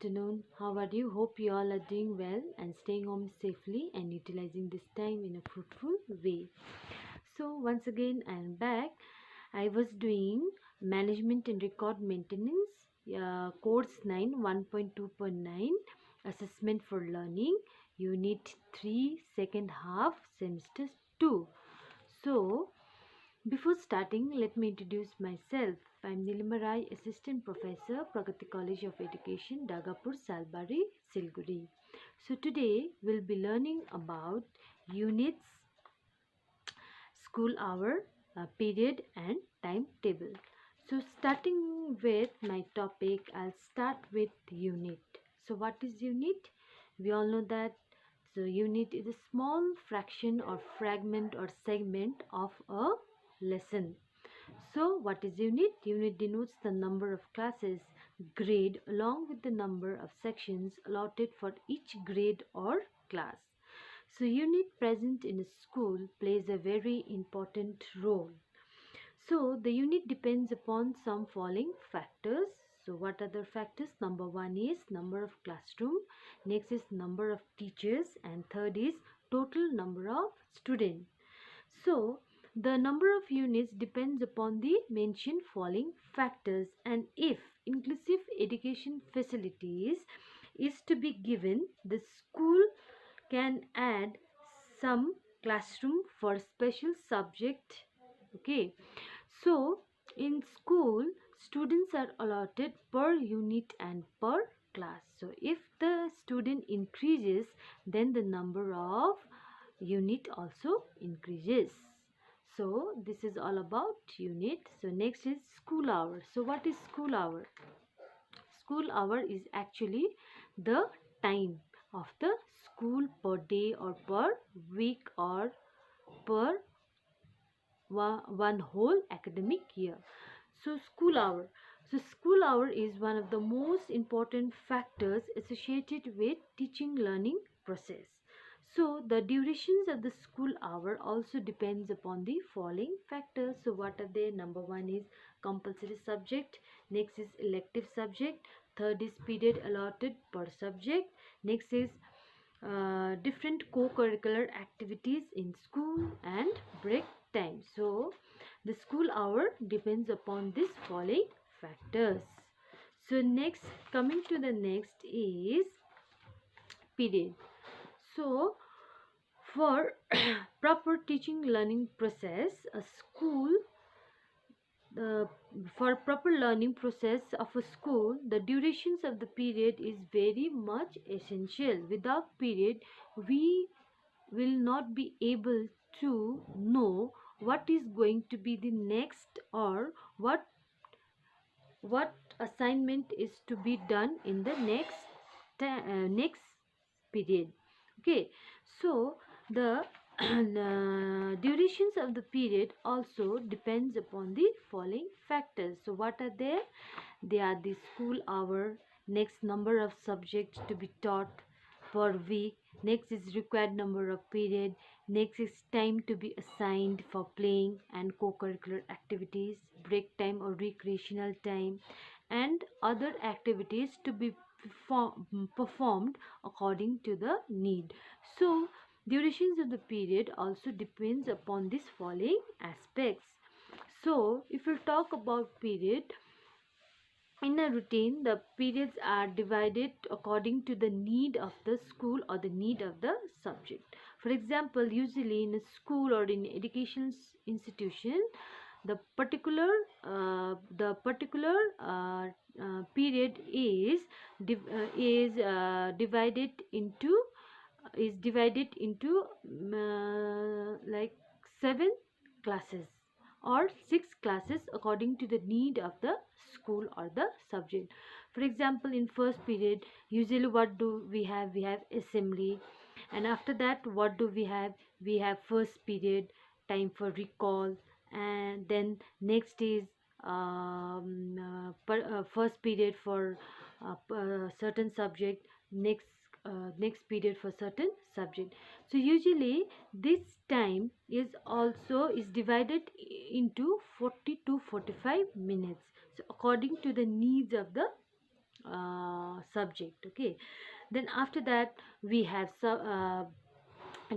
afternoon. How are you? Hope you all are doing well and staying home safely and utilizing this time in a fruitful way. So, once again, I am back. I was doing Management and Record Maintenance, Course 9 1.2.9, Assessment for Learning, Unit 3, Second Half, Semester 2. So, before starting, let me introduce myself. I am Nilima Rai, Assistant Professor, Pragati College of Education, Dagapur, Salbari, Silguri. So today we'll be learning about units, school hour, period and timetable. So starting with my topic, I'll start with unit. So what is unit? We all know that unit is a small fraction or fragment or segment of a lesson. So what is unit? Unit denotes the number of classes, grade along with the number of sections allotted for each grade or class. So unit present in a school plays a very important role. So the unit depends upon some following factors. So what are the factors? Number one is number of classroom, next is number of teachers, and third is total number of students. So the number of units depends upon the mentioned following factors, and if inclusive education facilities is to be given, the school can add some classroom for special subject. Okay, so in school students are allotted per unit and per class. So if the student increases, then the number of unit also increases. So this is all about unit. So next is school hour. So what is school hour? School hour is actually the time of the school per day or per week or per one whole academic year. So school hour. So school hour is one of the most important factors associated with teaching learning process. So the durations of the school hour also depends upon the following factors. So what are they? Number one is compulsory subject, next is elective subject, third is period allotted per subject, next is different co-curricular activities in school and break time. So the school hour depends upon this following factors. So next, coming to the next is period. So for proper teaching learning process, a school the for proper learning process of a school, the durations of the period is very much essential. Without period, we will not be able to know what is going to be the next, or what assignment is to be done in the next period. Okay, so the durations of the period also depends upon the following factors. So what are there? They are the school hour, next number of subjects to be taught per week, next is required number of period, next is time to be assigned for playing and co-curricular activities, break time or recreational time, and other activities to be performed according to the need. So durations of the period also depends upon these following aspects. So if we talk about period, in a routine, the periods are divided according to the need of the school or the need of the subject. For example, usually in a school or in education institution, the particular period is divided into like 7 classes or 6 classes according to the need of the school or the subject. For example, in first period, usually what do we have? We have assembly, and after that, what do we have? We have first period, time for recall, and then next is first period for certain subject, next period for certain subject. So usually this time is divided into 40 to 45 minutes, so according to the needs of the subject. Okay, then after that we have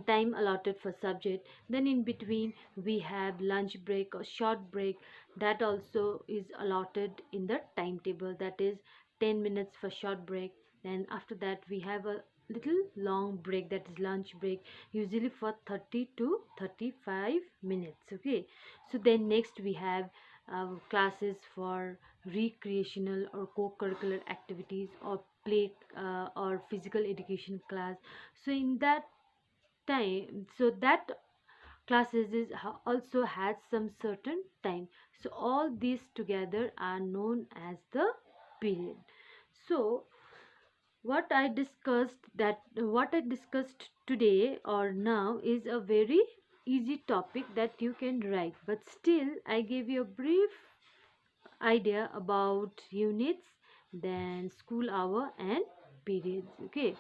time allotted for subject. Then in between we have lunch break or short break, that also is allotted in the timetable, that is 10 minutes for short break. Then after that we have a little long break, that is lunch break, usually for 30 to 35 minutes. Okay, so then next we have classes for recreational or co-curricular activities or play or physical education class. So in that time, so that classes is also has some certain time. So all these together are known as the period. So what I discussed today or now is a very easy topic that you can write, but still I gave you a brief idea about units, then school hour and periods. Okay,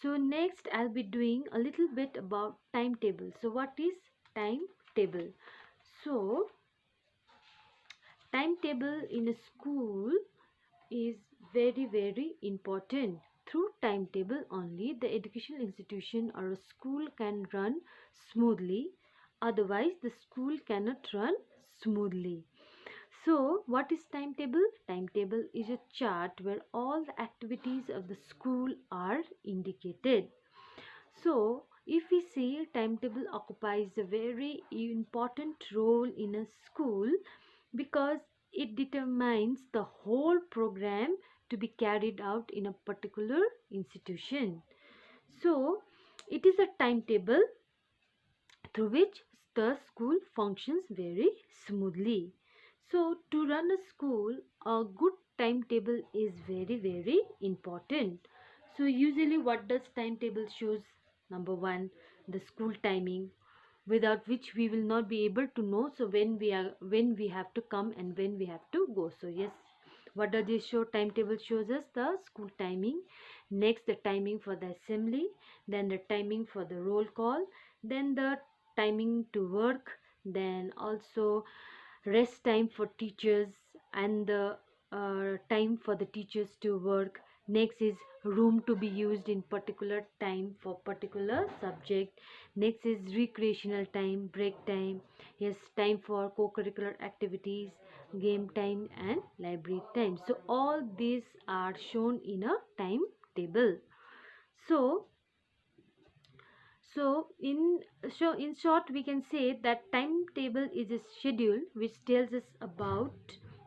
so next I'll be doing a little bit about timetable. So what is timetable? So timetable in a school is very important. Through timetable only the educational institution or a school can run smoothly, otherwise the school cannot run smoothly. So, what is timetable? Timetable is a chart where all the activities of the school are indicated. So, if we see, timetable occupies a very important role in a school because it determines the whole program to be carried out in a particular institution. So, it is a timetable through which the school functions very smoothly. So, to run a school, a good timetable is very important. So, usually, what does timetable shows? Number one, the school timing, without which we will not be able to know. So, when we have to come and when we have to go. So, yes, what does this show? Timetable shows us the school timing. Next, the timing for the assembly, then the timing for the roll call, then the timing to work, then also rest time for teachers and the time for the teachers to work. Next is room to be used in particular time for particular subject. Next is recreational time, break time, yes, time for co-curricular activities, game time and library time. So all these are shown in a timetable. So in short, we can say that timetable is a schedule which tells us about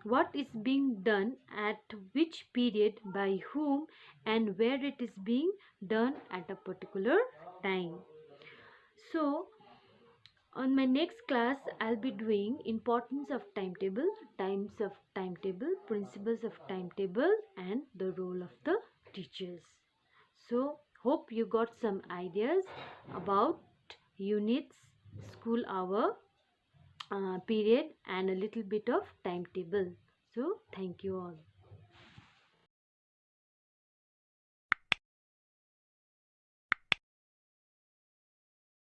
what is being done at which period by whom and where it is being done at a particular time. So on my next class, I'll be doing importance of timetable, times of timetable, principles of timetable, and the role of the teachers. So, hope you got some ideas about units, school hour, period, and a little bit of timetable. So, thank you all.